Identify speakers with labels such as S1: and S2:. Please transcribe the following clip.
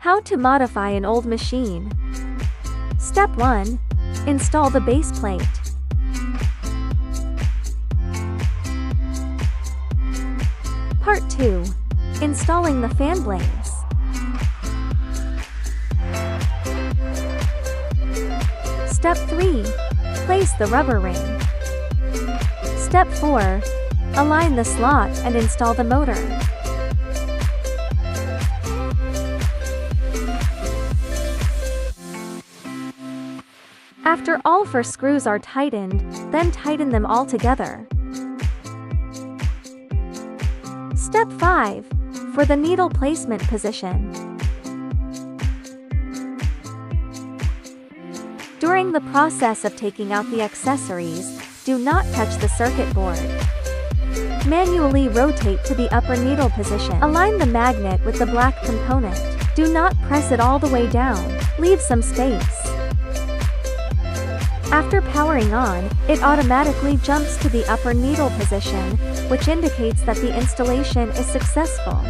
S1: How to modify an old machine. Step 1. Install the base plate. Part 2. Installing the fan blades. Step 3. Place the rubber ring. Step 4. Align the slot and install the motor. After all 4 screws are tightened, then tighten them all together. Step 5. For the needle placement position. During the process of taking out the accessories, do not touch the circuit board. Manually rotate to the upper needle position. Align the magnet with the black component. Do not press it all the way down. Leave some space. After powering on, it automatically jumps to the upper needle position, which indicates that the installation is successful.